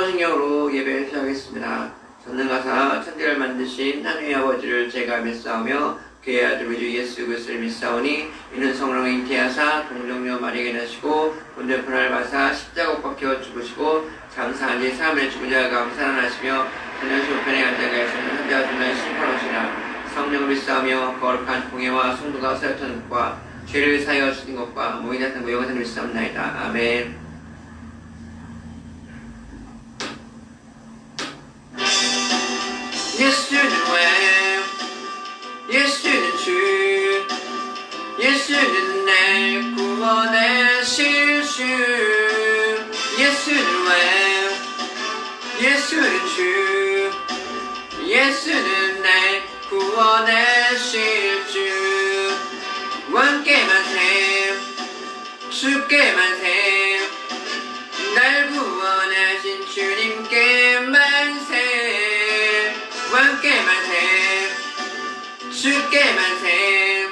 성신경으로 예배를 시작하겠습니다. 전능하사 천지를 만드신 하나님의 아버지를 제가 믿사오며 그의 아들 우주 예수 그리스도를 믿사오니 이는 성령을 잉태하사 동정녀 마리아에게 나시고 본전 고난을 받으사 십자가 못 박혀 죽으시고 장사한 지 3일에 죽은 자 가운데 살아나시며 하늘에서 우편에 앉아 계시는 한자와 중간에 심판하시라. 성령을 믿사오며 거룩한 공예와 성도가 사역하는 것과 죄를 사하여 주신 것과 모인 같은 무용을 믿사옵나이다. 아멘. 예수는 왜 예수는 주 예수는 내 구원하실 주 예수는 왜 예수는 주 예수는 내 구원하실 주 왕께 만세 주께 만세 날 구원하신 주님께 만세 왕께 만세 주께 만세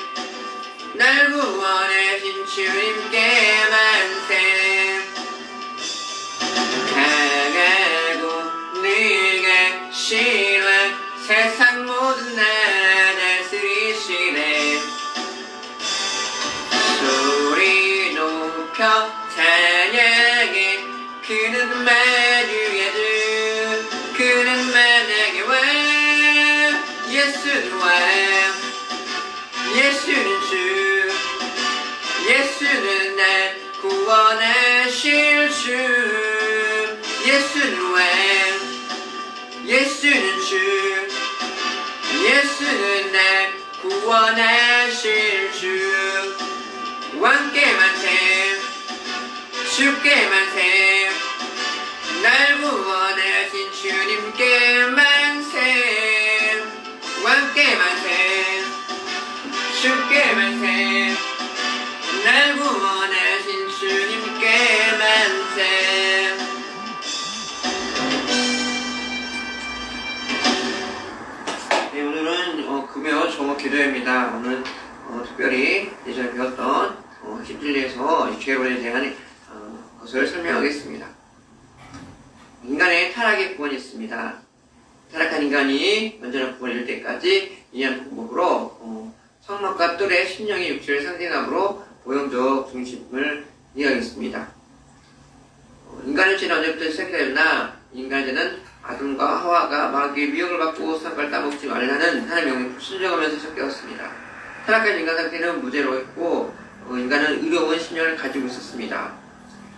날 구원하신 주님께 만세 강하고 네가 신뢰 세상 모든 나 다스리시네 소리 높여 찬양해 그는 만유의 주 그는 만왕의 왕 예수는 왕 예수는 주 예수는 날 구원하실 주 예수는 왕 예수는 주 예수는 날 구원하실 주 왕께 만세 주께 만세 날 구원하신 주님께 만세 왕께 만세 주께 만세 날 구원하신 주님께 만세. 네, 오늘은 금요 종업 기도회입니다. 오늘 특별히 예전에 배웠던 신진리에서 죄론에 대한 것을 설명하겠습니다. 인간의 타락의 구원이 있습니다. 타락한 인간이 완전한 구원을 이룰 때까지 이한 방법으로 성막과 뜰의 심령의 육체를 상징함으로 보형적 중심을 이해하겠습니다. 인간의 죄는 언제부터 시작되었나? 인간의 죄는 아담과 하와가 마귀의 미혹을 받고 선악과를 따먹지 말라는 하나님의 명령을 순종하면서 시작되었습니다. 타락한 인간 상태는 무죄로 했고 인간은 의로운 심령을 가지고 있었습니다.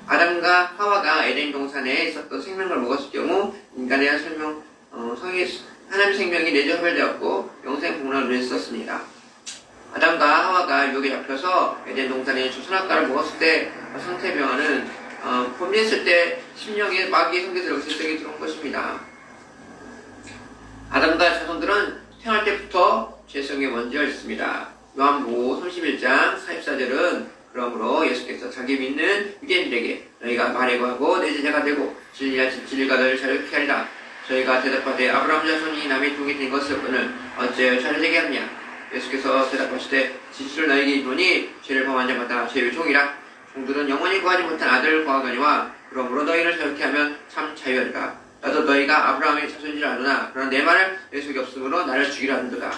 아담과 하와가 에덴 동산에 있었던 생명을 먹었을 경우 인간의 하나님의 생명이 내재화되었고 영생 복락을 누렸었습니다. 아담과 하와가 유혹에 잡혀서 에덴 동산에 선악과를 먹었을 때 상태 변화는 범죄했을 때 심령에 마귀의 성계들의 의식성이 들어온 것입니다. 아담과 자손들은 태어날 때부터 죄성의 먼지가 있습니다. 요한복음 31장 44절은 그러므로 예수께서 자기 믿는 유대인들에게 너희가 말하고 하고 내 제자가 되고 진리가 너희를 자유케 하리라. 저희가 대답하되 아브라함 자손이 남의 종이 된 것을 오늘 어찌하여 자유되게 하느냐. 예수께서 대답하시되 진실을 너희에게 이르노니 죄를 범한 자마다 죄의 종이라. 종들은 영원히 구하지 못한 아들을 구하거니와 그러므로 너희를 자유케 하면 참 자유하리라. 나도 너희가 아브라함의 자손인줄 아노나 그러나 내 말을 내 속에 없으므로 나를 죽이려 하는도다.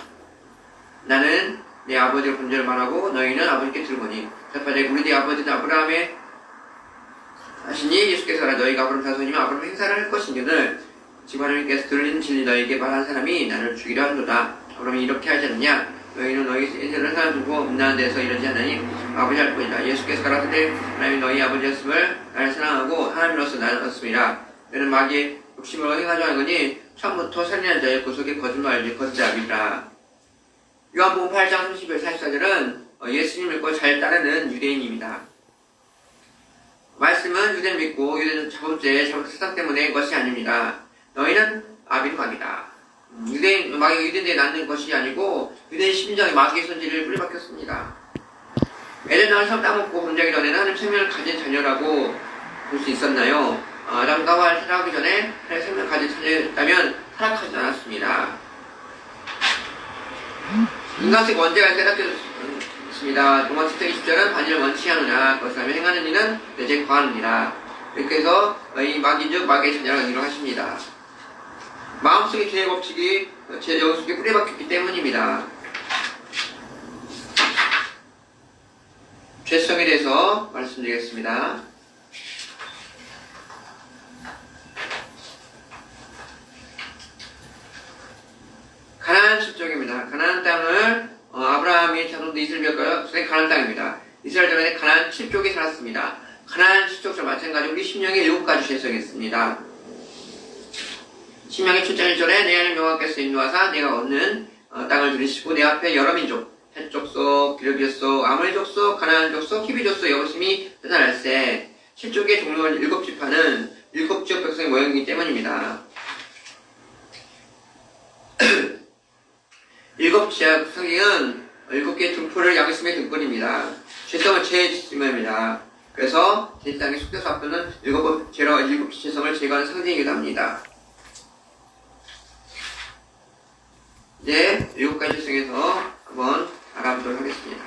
나는 내 아버지의 본절을 말하고 너희는 아버지께 들으거니 대답하되 우리 네 아버지는 아브라함의 하시니 예수께서 너희가 아브라함 자손이면 아브라함 행사를 할 것인지는 지금 하나님께서 들린 진리 너희에게 말한 사람이 나를 죽이려 하는도다. 아브라함이 이렇게 하지 않느냐? 너희는 너희 인생을 살아두고 음란한 데서 이러지 않으니 아버지 할 뿐이다. 예수께서 가라사대 하나님이 너희 아버지였음을 나를 사랑하고 하나님으로서 나를 얻었음이라. 너는 마귀의 욕심으로 행하지 않으니 처음부터 살인한 자의 구속에 거짓말을 거짓자이라. 요한복음 8장 30절 44절은 예수님을 믿고 잘 따르는 유대인입니다. 말씀은 유대인을 믿고 유대인은 자본주의 잘못된 세상 때문에 것이 아닙니다. 너희는 아비누각이다. 유대인들이 낳는 것이 아니고 유대인 심정에 마귀의 손질을 뿌리박혔습니다. 에덴 땅을 따먹고 범죄하기 전에는 하나님 생명을 가진 자녀라고 볼 수 있었나요? 아담과 하와를 타락하기 전에 하나님 생명을 가진 자녀였다면 타락하지 않았습니다. 인간식 원죄가 깨닫게 있습니다. 로마 7장 20절은 반의를 원치 않으나 그것을 하며 행하는 이는 내재 거하느니라. 이렇게 해서 이 마귀즉 마귀의 자녀라고 이루어하십니다. 마음속의 죄의 법칙이 제 영속에 뿌리박혔기 때문입니다. 죄성에 대해서 말씀드리겠습니다. 가나안 실족입니다. 가나안 땅을 아브라함이 자손도 이스라엘과 가나안 땅입니다. 이스라엘 전에 가나안 7족이 살았습니다. 가나안 7족과 마찬가지로 우리 심령에 7가지 죄성이 있습니다. 신명기 7장 1절에 내 하나님 여호와께서 인도하사 내가 얻는 땅을 들이시고 내 앞에 여러 민족 헷 족속, 기르기 족속, 아모리 족속, 가나안 족속, 히비 족속 여호심이 나타날세. 7족의 종류가 7지파는 7지역 백성의 모형이기 때문입니다. 7지역 성경은 7개의 등불을 양심의 등불입니다. 죄성은 죄의 지침입니다. 그래서 제 땅에 속돼서 앞두는 7 죄성을 제거하는 상징이기도 합니다. 이제 7가지 죄성에서 한번 알아보도록 하겠습니다.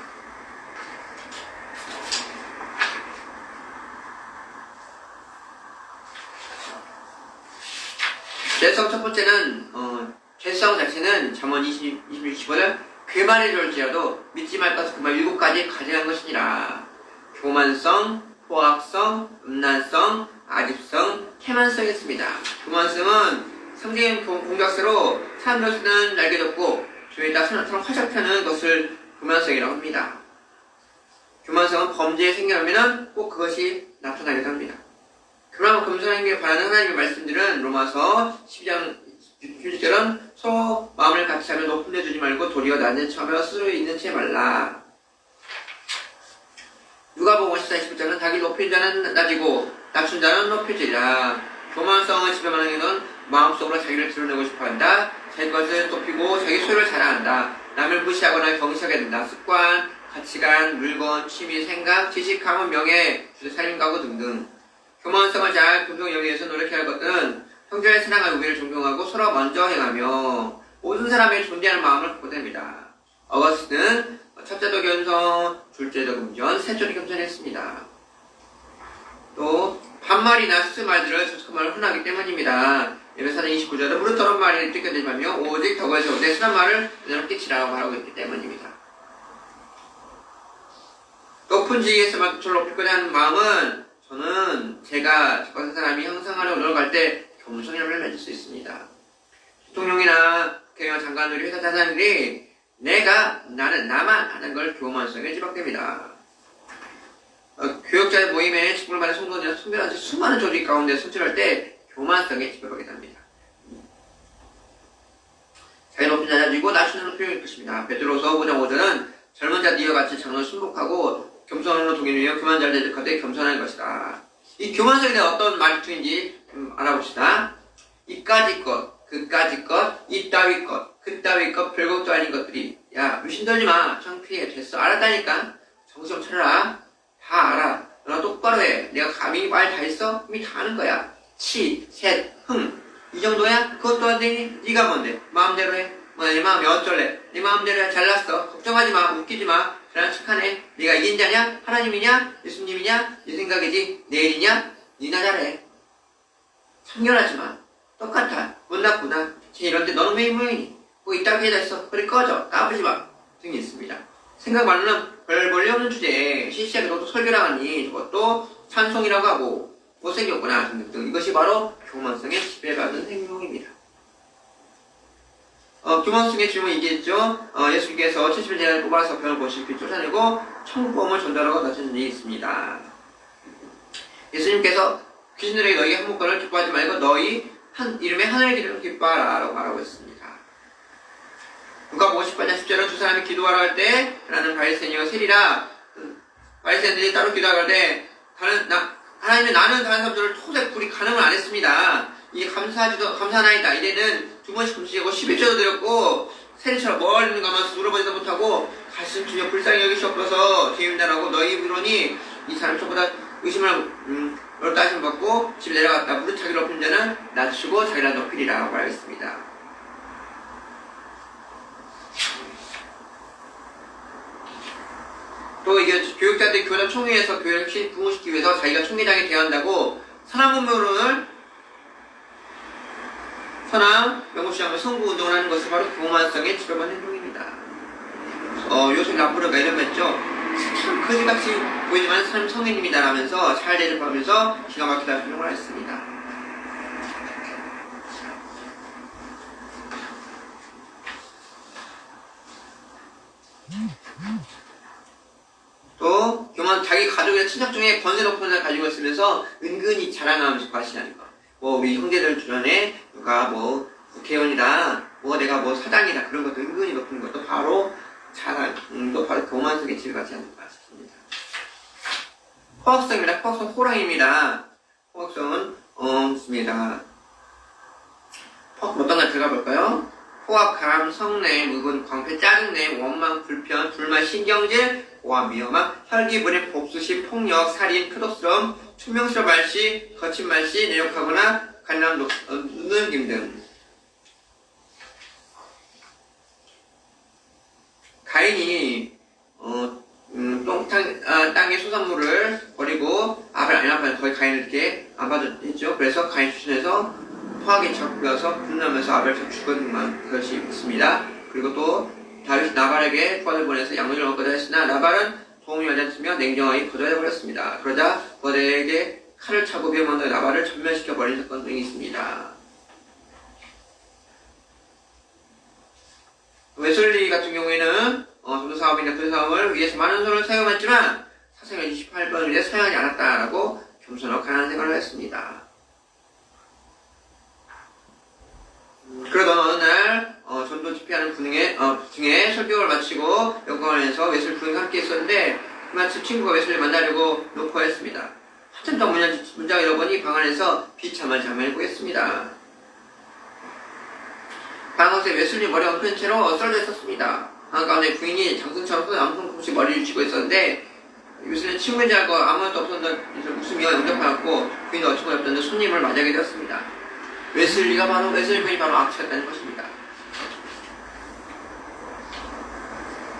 죄성 첫 번째는 죄성 자체는 잠언 26을 그 말이 좋을지라도 믿지 말 것은 그 말 7가지 가증한 것이니라. 교만성, 포악성, 음란성, 아집성, 태만성이 있습니다. 교만성은 상징인 공작스로 사람들은 날개 덮고 조에 따라 사람처럼 활짝 펴는 것을 교만성이라고 합니다. 교만성은 범죄에 생겨나면 꼭 그것이 나타나기도 합니다. 그러나 겸손한 행위를 바라는 하나님의 말씀들은 로마서 12장 6절은 서로 마음을 같이 하며 높은 데 두지 말고 도리어 낮은 척하며 스스로 있는 채 말라. 누가복음 14장 21절은 자기 높인 자는 낮이고 낮춘 자는 높여지리라. 교만성을 지배하는 것은 마음속으로 자기를 드러내고 싶어한다. 자기 것을 높이고 자기 소유를 자랑한다. 남을 무시하거나 경시하게 된다. 습관, 가치관, 물건, 취미, 생각, 지식, 가문, 명예, 살림, 가구 등등. 교만성을 잘 분명 영위해서 노력해야 할 것은 형제를 사랑하고 우애를 존경하고 서로 먼저 행하며 모든 사람의 존재하는 마음을 갖고 됩니다. 어거스틴은 첫째도 겸손, 둘째도 금전, 셋째도 겸손했습니다. 또 반말이나 수수말들을 저속한 말을 흔하기 때문입니다. 예배사전 29절은 무릇 더러운 말이 뜯겨들면며 오직 덕을 세우되 순한 말을 그대로 끼치라고 말하고 있기 때문입니다. 높은 지위에서만 저를 높이고자 하는 마음은 저는 제가 같은 사람이 형상하려고 노력할 때 겸손이라고 맺을 수 있습니다. 대통령이나 국회의원 장관들이 회사 사장들이 나는 나만 하는 걸 교만성에 지적됩니다. 교역자의 모임에 직분을 받은 성도들이나 선별한 수많은 조직 가운데 선출할 때 교만성에 지배하게 됩니다. 자기 높은 자 가지고 낮추는 표현일 것입니다. 베드로서 5장 5절은 젊은 자들 이와 같이 장로 신복하고 겸손으로 동행하여 교만 자를 대적하되 겸손한 것이다. 이 교만성에 대한 어떤 말투인지 알아봅시다. 이까지 것, 그까지 것, 이따위 것, 그따위 것, 별것도 아닌 것들이 야, 유신들지 마. 창피해. 됐어. 알았다니까. 정신 차려라. 다 알아. 너나 똑바로 해. 내가 감히 말 다 했어? 이미 다 아는 거야. 치, 셋, 흥. 이 정도야? 그것도 안 되니? 네가 뭔데? 마음대로 해. 네 마음이 어쩔래? 네 마음대로 해. 잘났어. 걱정하지 마. 웃기지 마. 그냥 착하네. 네가 이긴 자냐? 하나님이냐? 예수님이냐? 네 생각이지? 내일이냐? 니나 잘해. 참견하지 마. 똑같아. 못났구나. 쟤 이런데 너는 왜 이 모양이니? 뭐 이딴 게 다 있어. 그래 꺼져. 까부지 마. 등이 있습니다. 생각 말로는 별 볼일 없는 주제에 실시하게 너도 설교를 하니 저것도 찬송이라고 하고 못생겼구나 등등. 이것이 바로 교만성에 지배받은 행동입니다. 교만성의 질문 얘기했죠. 예수님께서 70일 제자를 뽑아서 병을 보시고 쫓아내고 천국보험을 전달하고 나타난 일이 있습니다. 예수님께서 귀신들에게 너희 한목권을 기뻐하지 말고 너희 이름에 하늘의 길을 기뻐하라 라고 말하고 있습니다. 누가 58장 10절은 두 사람이 기도하러 할 때 하나는 바리새인이요 세리라. 바리새인들이 따로 기도하러 할 때 하나님은 나는 다른 사람들을 토색 불이 가늠을 안 했습니다. 이게 감사하나이다. 이제는 2번씩 금식하고 11조도 드렸고 세리처럼 멀리 있는 것만 물어보지도 못하고 가슴 주여 불쌍히 여기시옵소서 죄인단하고 너희 물으니 이 사람이 저보다 의심을 따심 받고 집에 내려갔다. 무릇 자기를 높인 자는 낮추고 자기를 높이리라 말했습니다. 또 이게 교육자들이 교단 총회에서 교회를 부흥시키기 위해서 자기가 총회장이 되어야 한다고 선함문물을 선함, 명구시하며 성부운동을 하는 것은 바로 교만성에 치료받는 행동입니다. 요새 나쁘르가 이름했죠. 참 거지같이 보이지만 사람 성인입니다 라면서 잘 대접하면서 기가 막히다 설명을 했습니다. 또 교만 자기 가족이나 친척 중에 권세 높은 사람을 가지고 있으면서 은근히 자랑하면서 과시하는 것. 우리 형제들 주변에 누가 국회의원이다, 내가 사장이다 그런 것도 은근히 높은 것도 바로 자랑, 또 바로 교만 속에 질같지 않을까 싶습니다. 호학성입니다. 호학성 호랑이입니다. 호학성은 있습니다. 어떤 걸 들어가 볼까요? 호학감, 성내, 묵은, 광패, 짜증내, 원망, 불편, 불만, 신경질, 고함, 위험함, 혈기불임, 복수심, 폭력, 살인, 표독스러움, 투명스러운 말씨, 거친 말씨, 내욕하거나 간람, 눈김 등. 가인이 땅의 소산물을 버리고 아벨 안 아파서 거의 가인을 이렇게 안 받았죠. 그래서 가인 출신에서 포악에 잡혀서 분노하면서 아벨처럼 죽은 것이 있습니다. 그리고 또 다윗이 나발에게 부하를 보내서 양육을 얻고자 했으나 나발은 도움이 하지 않으며 냉정하게 거절해버렸습니다. 그러자 부하들에게 칼을 차고 비험한 나발을 전면시켜버린 사건 등이 있습니다. 웨슬리 같은 경우에는 전도사업이나 부사업을 위해서 많은 손을 사용했지만 사생활 28번을 위해 사용하지 않았다라고 겸손하고 가난한 생활을 했습니다. 그러던 어느 날 전도 집회하는 중에 설교를 마치고 영광원에서 웨슬리 부인과 함께 있었는데 그마침 친구가 웨슬리를 만나려고 노포했습니다. 한참 더 문장을 잃어보니 방 안에서 비참한 장면을 보였습니다. 방옷에 웨슬리 머리가 엉킨 채로 쓰러져 있었습니다. 방 가운데 부인이 장승처럼 암송 콩씩 머리를 쥐고 있었는데 웨슬리는 친구인 줄 알고 아무것도 없었는데 웃으며 응답하였고 부인도 어처구니 없던데 손님을 맞이하게 되었습니다. 웨슬리 부인이 바로 악취였다는 것입니다.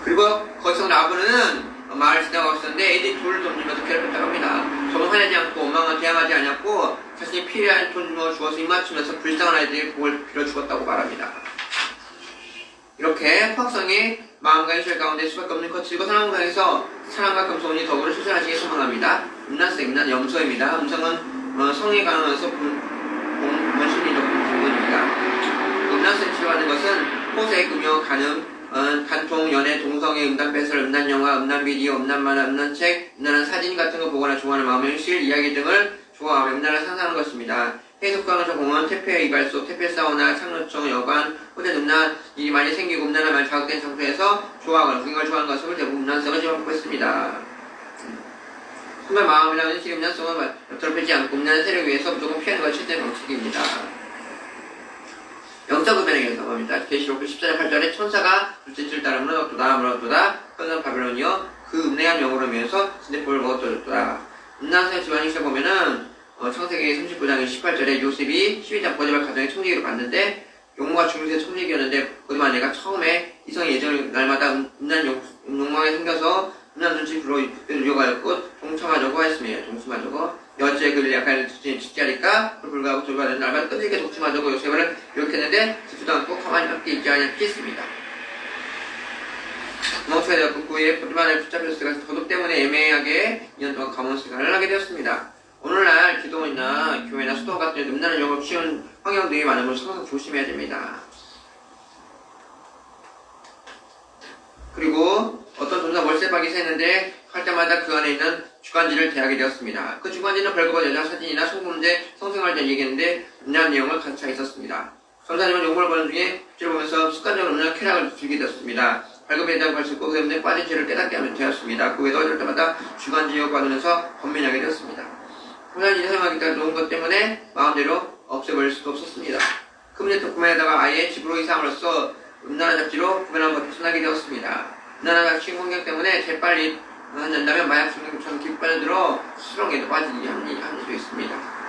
그리고 거기서 라브는 마을을 지나가고 있었는데 애들이 돌을 던지면서 괴롭혔다고 합니다. 저는 화내지 않고 원망을 대항하지 않았고 자신이 필요한 돈을 주어서 입맞추면서 불쌍한 아이들이 복을 빌어 죽었다고 말합니다. 이렇게 포악성이 마음과 현실 가운데 수밖에 없는 거칠고 사랑상에서 사랑과 겸손이 더불어 실천하시기 소망합니다. 음란성, 염소입니다. 음성은 성에 관하면서 본심리적 부분입니다. 음란성 치료하는 것은 호색, 음욕, 간음, 간통, 연애, 동성애, 음란배설, 음란영화, 음란비디오, 음란만화, 음란책, 음란한 사진 같은 거 보거나 좋아하는 마음의 현실, 이야기 등을 좋아하며 음란을 상상하는 것입니다. 해수욕장, 공원, 퇴폐 이발소, 퇴폐 사우나, 창노청, 여관, 호텔 음란 일이 많이 생기고 음란한 말 자극된 장소에서 좋아하거나 구경을 좋아하는 것을 대부분 음란성을 지목하고 있습니다. 정말 마음이라는 현실의 음란성을 더럽히지 않고 음란한 세력에 의해서 무조건 피하는 것이 실제 방식입니다. 영적급변의 경험입니다. 계시록 14장 8절에 천사가 둘째줄 따르므로 어떠다 끊은 바벨론이여 그 음내한 영으로 면서 진대볼을 먹었더라. 음란성의 집안이 시작보면은 창세기 39장 18절에 요셉이 12장 보디발 가정의 총리기로 봤는데 용모가 중세 총리기였는데 보디발 아내가 처음에 이성의 예정을 날마다 음란 욕망에 생겨서 음란 눈치로 유혹하였고 동참하자고 했으며 동침하자고 여째 그를 약간 짓지 않을까 불구하고 돌아가는 날마다 끈질게 동침하자고 요셉을 유혹했는데 듣지도 않고 가만히 함께 있지 않냐 피했습니다. 멍청이 되었고 그 후에 보디발을 붙잡혔으니까 도둑 때문에 애매하게 2년 동안 감옥 생활을 하게 되었습니다. 오늘날 기도원이나 교회나 수도 같은 데 음란한 영을 키운 환경들이 많으면 항상 조심해야 됩니다. 그리고 어떤 돈사 월세박이 샜는데 할 때마다 그 안에 있는 주간지를 대하게 되었습니다. 그 주간지는 별거가 여자 사진이나 성범죄, 성생활 등 얘기했는데 음란한 내용을 가득 차 있었습니다. 전사님은 용어를 보는 중에 주를 보면서 습관적으로 음란한 쾌락을 즐기게 되었습니다. 발급에 대한 것을 그 때문에 빠진 죄를 깨닫게 하면 되었습니다. 그 외에도 어쩔 때마다 주간지 유혹받으면서 번민하게 되었습니다. 혼란이 사용하기 때문에 놓은 것 때문에 마음대로 없애버릴 수도 없었습니다. 그 문제 또 구매하다가 아예 집으로 이사함으로써 음란한 잡지로 구매한 것도 순하게 되었습니다. 음란한 잡지 환경 때문에 재빨리 한다면 마약 중독처럼 깊이 들어 수렁에도 빠지기 합릴 수 있습니다.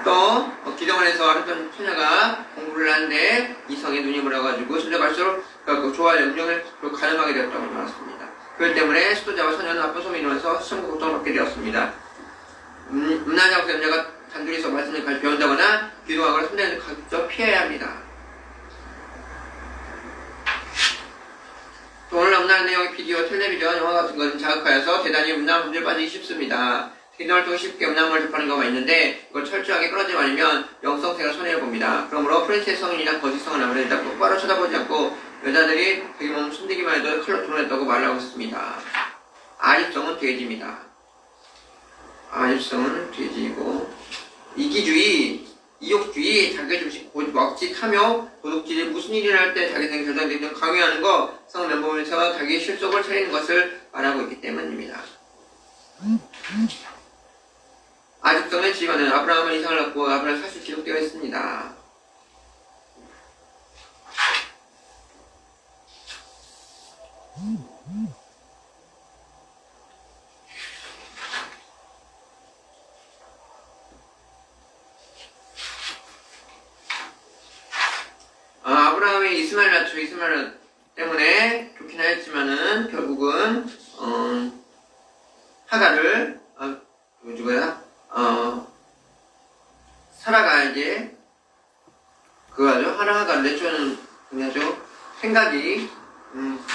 또 기도원에서 어떤 처녀가 공부를 하는데 이성의 눈이 멀어가지고 실려갈수록 좋아할 음령을 가늠하게 되었다고 말했습니다. 그것 때문에 수도자와 처녀는 나쁜 소문이 일어나서 시험과 고통을 받게 되었습니다. 음란한 장소 염려가 단둘이서 말씀을 배운다거나 기도하거나 성장을 가급적 피해야 합니다. 또 오늘 업무하는 내용의 비디오, 텔레비전, 영화 같은 것은 자극하여서 대단히 음란한 문제에 빠지기 쉽습니다. 기도를 통해 쉽게 음란물을 접하는 경우가 있는데 이걸 철저하게 끊어지지 않으면 영성생을 손해를 봅니다. 그러므로 프렌치의 성인이나 거짓성을 아무래도 일단 똑바로 쳐다보지 않고 여자들이 자기 몸 숨기기만 해도 칼로 드러냈다고 말하고 있습니다. 아립성은 돼지입니다. 아립성은 돼지이고 이기주의, 이욕주의, 자기중심, 억지, 탐욕, 도둑질이 무슨 일을 할 때 자기 생각 결정되는 강요하는 거, 성 멤버를 세워 자기의 실속을 차리는 것을 말하고 있기 때문입니다. 아집성의 지휘관은 아브라함은 이상을 낳고 아브라함은 사실 기록되어 있습니다. 아브라함이 이스마엘 낳죠. 이스마엘 때문에 좋긴 하였지만은 결국은 하가를 누구야? 사라가 이제 그거죠. 하가를 내쫓는 분야죠. 생각이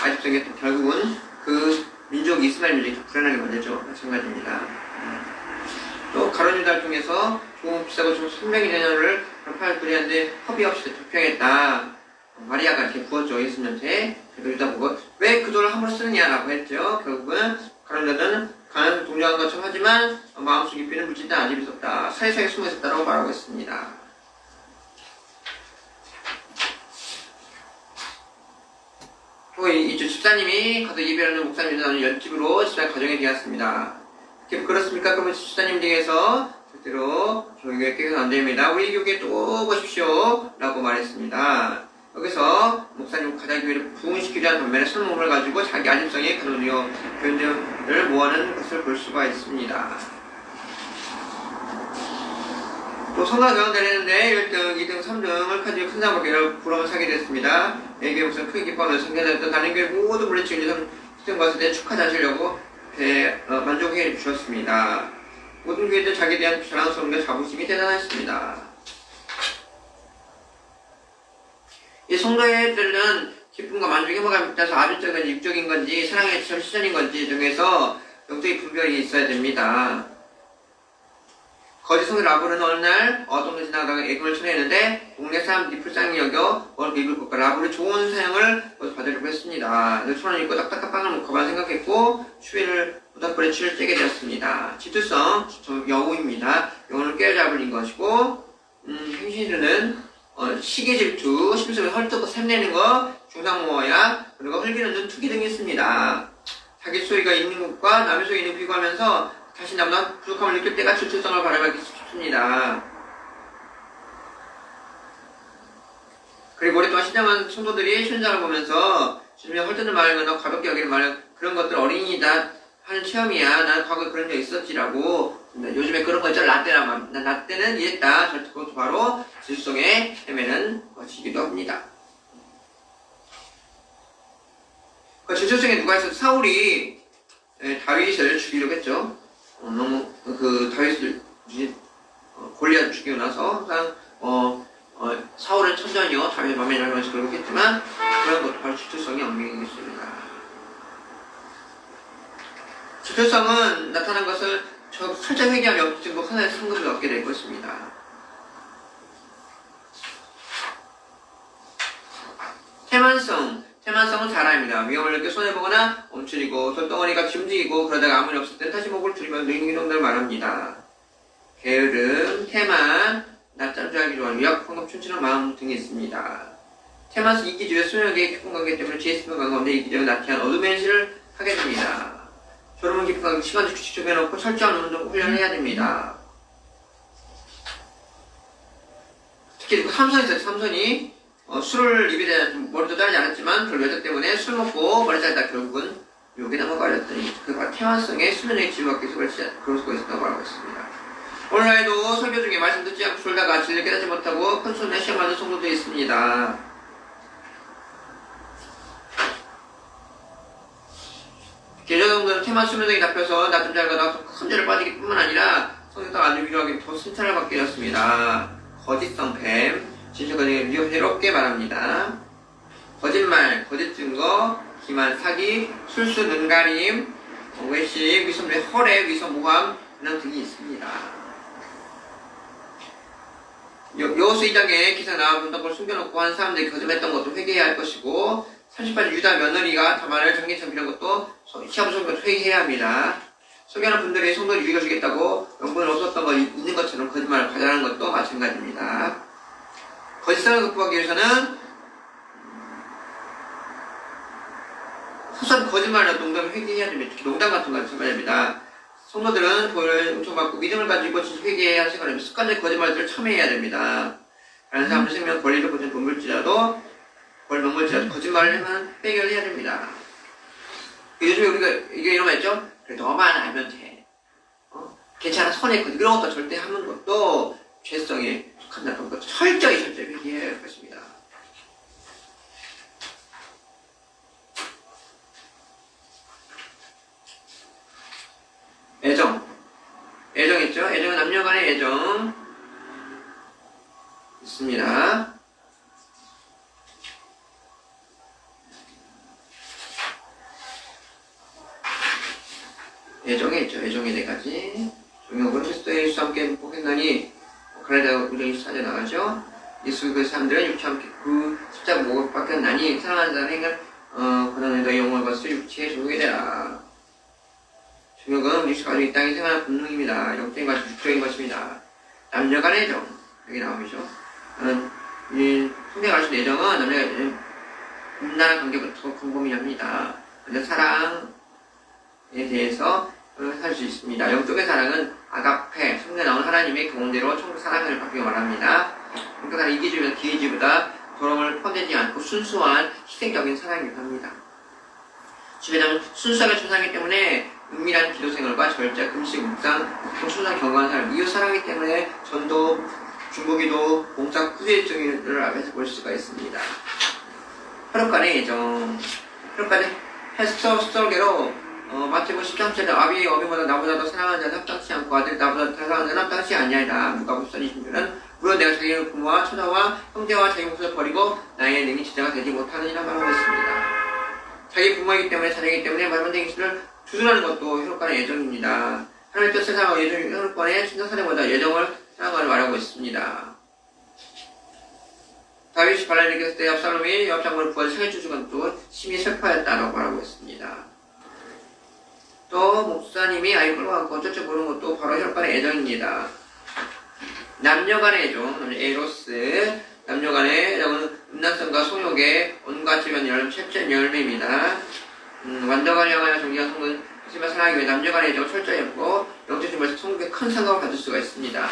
아집성이 결국은 그 민족 이스마엘 민족이 불안하게 만들죠. 마찬가지입니다. 또 가론 유다를 통해서 좋은 비싸고 좀 선명히 되냐를 팔 그리한데 허비 없이 접평했다. 마리아가 이렇게 구웠죠. 예수님한테. 그래서 유다 보고 왜 그 돈을 함부로 쓰느냐라고 했죠. 결국은 가론 유다는 가난을 동정한 것처럼 하지만 마음속 깊이는 물질도 아직 있었다. 사이사이에 숨어 있었다라고 말하고 있습니다. 또 이쪽 집사님이 가서 예배하는 목사님이 나오는 연집으로 집사 가정이 되었습니다. 그렇습니까? 그러면 집사님 댁에서 절대로 저희 교회 깨서는 안 됩니다. 우리 교회에 또 오십시오. 라고 말했습니다. 여기서 목사님 가장 교회를 부흥시키려는 반면에 선물을 가지고 자기 아집성의 가론이요 교인들을 모아는 것을 볼 수가 있습니다. 또 성가 경영대회했는데 1등, 2등, 3등을 가지고 큰 상업교회를 부러워 사게 됐습니다. 애교에 무슨 크게 기뻐하면서 성가했던 다른 교회 모두 물리치고 1등 봤을 때 축하하시려고 만족해 주셨습니다. 모든 교회들 자기에 대한 자랑스러움과 자부심이 대단했습니다. 이 성도들은 기쁨과 만족의 행복감에 따라서 아비적인 건지 육적인 건지 사랑의 시선인 건지 중에서 영적인 분별이 있어야 됩니다. 거짓 성도 라브는 어느 날 어둠을 지나가다가 애금을 쳐내는데 동네 사람들이 불쌍히 여겨 어렵게 입을 것과 라브를 좋은 사용을 받으려고 했습니다. 손을 입고 딱딱한 빵을 먹고만 생각했고 추위를 부닥불에 추를 쬐게 되었습니다. 질투성, 여우입니다. 여우는 꾀잡을인 것이고 행실은 시기 질투, 심술을 헐뜯고 샘내는 것, 중상모어야, 그리고 흘기는 눈, 투기 등이 있습니다. 자기 소유가 있는 것과 남의 소유에 있는 비교하면서 자신 나보다 부족함을 느낄 때가 질투성을 발휘하기 쉽습니다. 그리고 오랫동안 신앙한 성도들이 신장을 보면서 주님의 헐뜯는 말을 가볍게 여기는 말을 그런 것들 어린이다 하는 체험이야. 나는 과거에 그런 적 있었지라고. 요즘에 그런 거 있잖아. 나 때는 이랬다. 그것도 바로 질성에 헤매는 것이기도 합니다. 그 질성에 누가 있어도 사울이 다윗을 죽이려고 했죠. 너무 다윗을 골리앗을 죽이고 나서 항상 사울은 천전이요 다윗의 맘에 날면서 그렇게 했지만 그런 것도 바로 질투성의 엉망이겠습니다. 질투성은 나타난 것을 살짝 회개하면 역증도 하나의 상급을 얻게 될 것입니다. 태만성은 사람입니다. 위험을 느껴 손해보거나 멈추리고 돌덩어리같이 움직이고 그러다가 아무 일 없을 땐 다시 목을 줄이며 느리는 행동들을 말합니다. 게으름, 태만, 낮잠 자기 좋아하는 위약, 황금, 춘추는 마음 등이 있습니다. 태만성 이기주의 소명의 깊은 관계 때문에 지혜스러운 관계인데 이기적인 나태한 어둠의 현실을 하게 됩니다. 졸음은 깊은 관계 시간을 규칙 정해놓고 철저한 운동 훈련을 해야 됩니다. 특히 삼선이 있어요. 삼선이 술을 입에 대해 머리도 자르지 않았지만 별 여자 때문에 술 먹고 머리 자르다 결국은 욕에 넘어가렸더니 그가 태환성의 수면의 지우받기 속을 그럴 수가 있었다고 말하고 있습니다. 오늘날에도 설교 중에 말씀 듣지 않고 졸다가 진리를 깨닫지 못하고 큰 손에 시험하는 성도들이 있습니다. 계좌동들은 태만 수면등이 잡혀서 낮잠 잘 가다가 큰 죄를 빠지기 뿐만 아니라 성경도 아주 필요하게 더 순찰을 받게 되었습니다. 거짓성 뱀, 진실거짓을 위협스럽게 말합니다. 거짓말, 거짓 증거, 기만, 사기, 술수, 눈가림, 외식, 위선배, 허례, 위선, 모함 등이 있습니다. 여호수 2장에 기사 나와 문답을 숨겨놓고 한 사람들이 거짓말했던 것도 회개해야 할 것이고 38절 유다 며느리가 다말을 장기처럼 빌은 것도 시합을 속여 회개해야 합니다. 소개하는 분들이 성도를 유익해주겠다고 명분을 얻었던 거 있는 것처럼 거짓말을 과장하는 것도 마찬가지입니다. 거짓성을 극복하기 위해서는 소소한 거짓말이나 농담을 회개해야 됩니다. 특히 농담 같은 거 정말 됩니다. 성도들은 도를 은총받고 믿음을 가지고 진짜 회개해야 생각합니다. 습관적 거짓말들을 참여해야 됩니다. 다른 사람들 생명 권리를 보는 동물지라도 명물지라도 거짓말을 하면 회개를 해야 됩니다. 요즘에 우리가 이게 이런 말 있죠? 그래 너만 알면 돼. 괜찮아 선에 이런 것도 절대 하는 것도 죄성에 속한다는 것도 철저히 회개해야 할 것입니다. 애정 있죠? 애정은 남녀 간의 애정 있습니다. 애정이 있죠. 애정이 네 가지. 종혁은 그리스도의 예수와 함께 복행하니 갈라디아 5장 24절 나가죠. 예수 그 사람들은 육체와 함께 그 십자가 못 박혔나니 사랑하는 자는 행을 고난에 너희 영혼을 벗어 육체에 종육이 되라. 종혁은 우리 가지고 이 땅에 생활하는 본능입니다. 영적인 것이 육적인 것입니다. 남녀 간의 애정 여기 나오죠. 이 성경 가르친 애정은 남녀가 인간한 관계부터 궁금해합니다. 먼저 사랑에 대해서 할 수 있습니다. 영적인 사랑은 아가페, 성경에 나온 하나님의 경험대로 천국 사랑을 바뀌어 말합니다. 그러니까 사랑 이기주의보다 기회주의보다 더러움을 퍼내지 않고 순수한 희생적인 사랑이기도 합니다. 주변은 순수하게 조사하기 때문에 은밀한 기도 생활과 절제, 금식, 묵상, 순수한 경건한 사람, 이웃 사랑이기 때문에 전도, 중보기도, 봉사, 후회증을 앞에서 볼 수가 있습니다. 혈육간의 애정, 혈육간의 헬스터계로 마태복음 13절에 아비 어미보다 나보다 더 사랑하는 자는 합당치 않고 아들이 나보다 더 사랑하는 자는 합당치 아니하리라. 누가복음 26절은 물론 내가 자기의 부모와 처자와 형제와 자기 목숨을 버리고 나의 능히 제자가 되지 못하느니라 말하고 있습니다. 자기 부모이기 때문에 자녀이기 때문에 말만된 것을 주둔하는 것도 혈육간의 애정입니다. 하나님의 뜻을 사랑하고 혈육간의 신성사랑보다 애정을 사랑하는 말하고 있습니다. 다윗이 발라를 이겼을 때 압살롬이 요압 장군을 구하여 살해준 순간도 심히 슬퍼했다라고 말하고 있습니다. 또 목사님이 아이 끌어안고 어쩔 줄 모르는 것도 바로 혈육간의 애정입니다. 남녀간의 애정, 에로스, 남녀간의 애정은 음란성과 성욕의 온갖 질병 열매, 첩전 열매입니다. 완전을 향하여 정리한 성은 하지만 사랑하기 위해 남녀간의 애정을 철저히 했고 영적 질병에서 성욕에 큰 상관을 가질 수가 있습니다.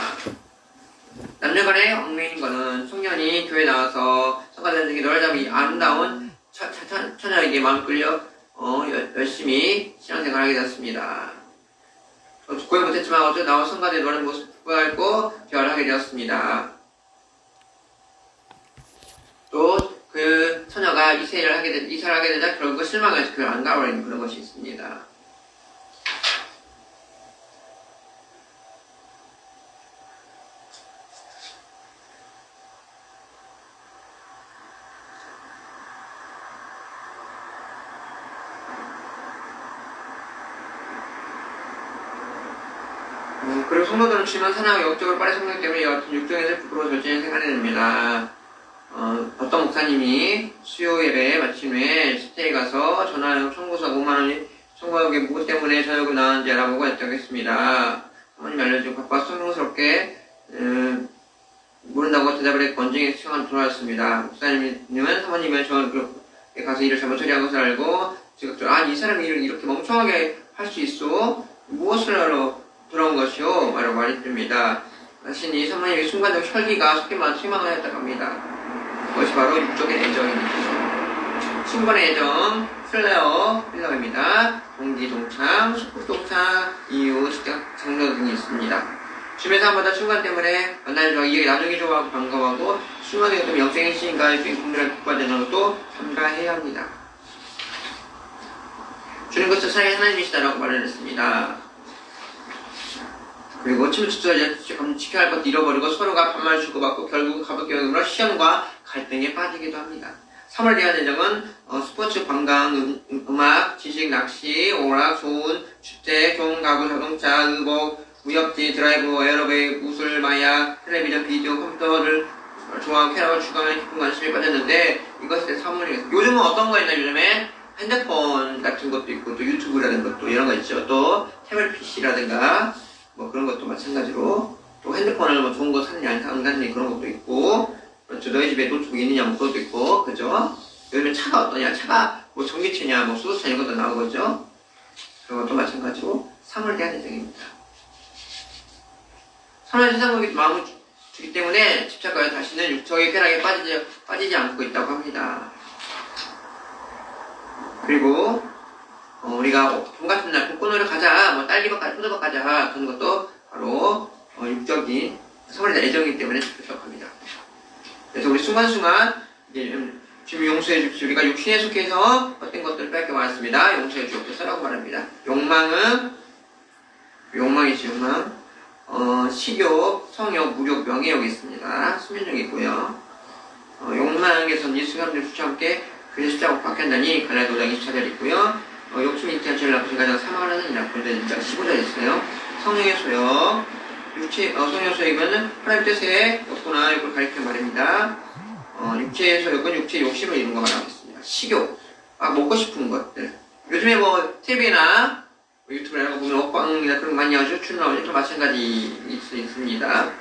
남녀간의 얽매인 것은 청년이 교회에 나와서 성가대는 등이 너를 아름다운 처녀에게 마음 끌려 열심히 신앙생활을 하게 되었습니다. 구해 못했지만 어제 나와 성가대에 노는 모습을 부끄러워하고 대화를 하게 되었습니다. 또 그 처녀가 이사를 하게 되자 결국 실망해서 그걸 안 가버리는 그런 것이 있습니다. 그리고 성도들은 주만 사랑하고 영적으로 빠른 성령 때문에 이 같은 육정에서 부끄러워 절제의 생활이 됩니다. 어떤 목사님이 수요 예배 마친 후에 시태에 가서 전화하여 청구서 5만원이 청구하기 무엇 때문에 저녁을 나왔는지 알아보고 여쭤겠습니다. 사모님이 알려주고 바빠 성공스럽게 모른다고 대답을 했고 언쟁의 시간을 돌아왔습니다. 목사님은 사모님은 저에 가서 일을 잘못 처리한 것을 알고 지금 이 사람이 일을 이렇게 멍청하게 할 수 있어? 무엇을 하러 돌아온 것이요? 라고 말했습니다. 자신이 사모님의 순간적 혈기가 속기만 실망을 했다고 합니다. 그것이 바로 육적인 애정입니다. 친분의 애정, 필러입니다. 동기, 동창, 소속 동창, 이유, 직장, 장로 등이 있습니다. 주변 사람보다 순간 때문에 만나는 좋아, 이에게 나중에 좋아하고 반가워하고 순간에 어떤 영생의 시인가의 국민을 국가되는 것도 삼가해야 합니다. 주님께서 사랑의 하나님이시다라고 말을 했습니다. 그리고 침투처 지켜야 할 것도 잃어버리고 서로가 반말 주고받고 결국 가족경으로 시험과 갈등에 빠지기도 합니다. 3월 대한 예정은 스포츠, 관광, 음악, 지식, 낚시, 오락, 좋은, 축제, 좋은 가구, 자동차, 의복, 무협지, 드라이브, 에어로빅, 무술, 마약, 텔레비전, 비디오, 컴퓨터를 좋아하고 캐나고 추가하는 깊은 관심에 빠졌는데 이것에 3월이겠습니다. 요즘은 어떤 거 있나요? 요즘에 핸드폰 같은 것도 있고 또 유튜브라든가 또 이런 거 있죠. 또 태블릿 PC라든가 뭐 그런 것도 마찬가지로 또 핸드폰을 뭐 좋은 거 샀느냐 안 샀느냐 그런 것도 있고 그렇죠. 너희 집에 노트북 있느냐 뭐 그것도 있고 그죠? 요즘에 차가 어떠냐 차가 뭐 전기차냐 뭐 수소차 이런 것도 나오겠죠? 그런 것도 마찬가지로 3월 대한 예정입니다. 3월 세상국이 마음을 주기 때문에 집착과의 다시는 육척의 쾌락에 빠지지 않고 있다고 합니다. 그리고 우리가 봄 같은 날 벚꽃놀이 가자, 뭐 딸기밭 가자, 포도밭 가자 그런 것도 바로 육적인 3월의 애정이기 때문에 집착합니다. 그래서 우리 순간순간 이제 주님 용서해 주십시오. 우리가 육신에 속해서 어떤 것들을 뺏겨 말았습니다. 용서해 주옵소서라고 말합니다. 욕망이지 욕망. 식욕, 성욕, 무욕, 명예욕이 있습니다. 수면욕이 있고요. 욕망에서는 예수 사람들의 수치와 함께 그의 십자가 박혔다니 갈라디아 5장 24절 있고요. 욕심 인태한 죄를 나쁘신 가장 사망을 하느니라 고린도전 1장 15절 있어요. 성령의 소욕, 성령의 소욕이면 하나님 뜻의 욕구나 욕을 가리키는 말입니다. 육체의 소욕은 육체의 욕심을 이루는 거 말하겠습니다. 식욕, 먹고 싶은 것들. 요즘에 뭐 TV나 유튜브나 이런 거 보면 먹방이나 그런 거 많이 나오죠. 출연하고 마찬가지 있습니다.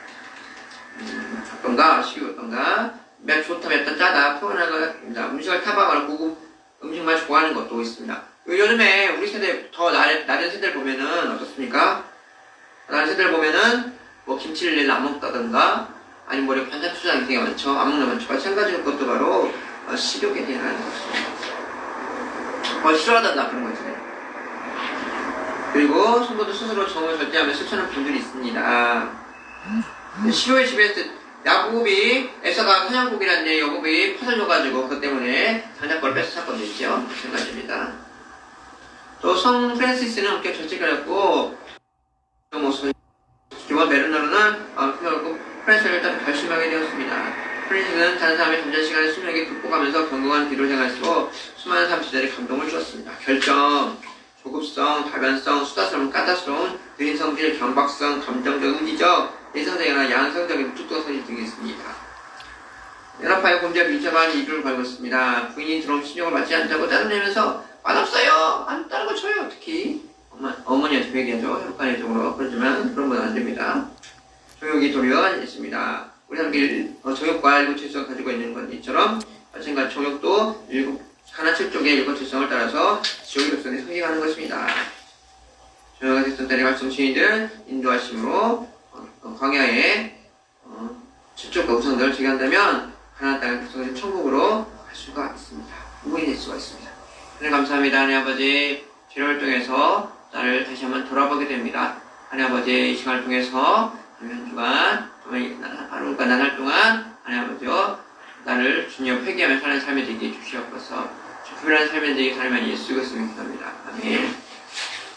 어떤가, 식욕 어떤가. 맵 좋다, 맵다, 짜다, 표현하는 겁니다. 음식을 타박하고 고급 음식만 좋아하는 것도 있습니다. 요즘에 우리 세대, 더 낮은 세대를 보면은 어떻습니까? 낮은 세대를 보면은 뭐 김치를 안 먹다던가 아니면 머리에 반찬 투자가 되게 많죠. 안 먹는 많죠. 마찬가지로 그것도 바로 식욕에 대한 것입니다. 싫어하단다 그런 거 있잖아요. 그리고 성도도 스스로 정을 절제하며 실천하는 분들이 있습니다. 시로의 집에 야곱이 에서가 사냥고기라는 야곱이 팥을 줘가지고 그것 때문에 장자권을 뺏어 사건도 있죠. 마찬가지입니다. 또 성 프란시스는 엄청 절제가였고 그 모습은 메르노르는 프란시스를 일단 결심하게 되었습니다. 프란시스는 다른 사람의 잠자는 시간을 수명하게 극복하면서 건강한 기도 생활에서 수많은 사람들에게 감동을 주었습니다. 결정, 조급성, 다변성, 수다스러운 까다스러운 느린 성질, 경박성, 감정적, 의지적, 내성적이나 양성적인 묵직도성이 등이 있습니다. 연합하여 범죄와 밀접한 이유를 걸고 있습니다. 부인이 들어온 신용을 받지 않자고 짜증내면서 맛없어요! 안 다른 거 쳐요! 특히 어머니한테 얘기하죠. 혈관의적으로. 그렇지만 그런 건 안 됩니다. 조욕이 도리어 있습니다. 우리 사람들이 조욕과 일곱칠성을 가지고 있는 것처럼 마찬가지 조욕도 하나 7쪽의 일곱칠성을 따라서 지옥의 백성이 성행하는 것입니다. 조욕의 백성 딸의 말씀 시인들 인도하심으로 광야에 7쪽과 우상들을 제기한다면 가나안 땅의 백성은 천국으로 갈 수가 있습니다. 우인될 수가 있습니다. 하나님 감사합니다. 하나님 아버지 죄를 통해서 나를 다시 한번 돌아보게 됩니다. 하나님 아버지 이 시간을 통해서 한 주간 하루가 나날 동안 하나님 아버지요 나를 주님 회개하며 사는 삶이 되게 해주시옵소서. 특별한 삶이 되게 살면 예수 그리스도를 기도합니다. 아멘.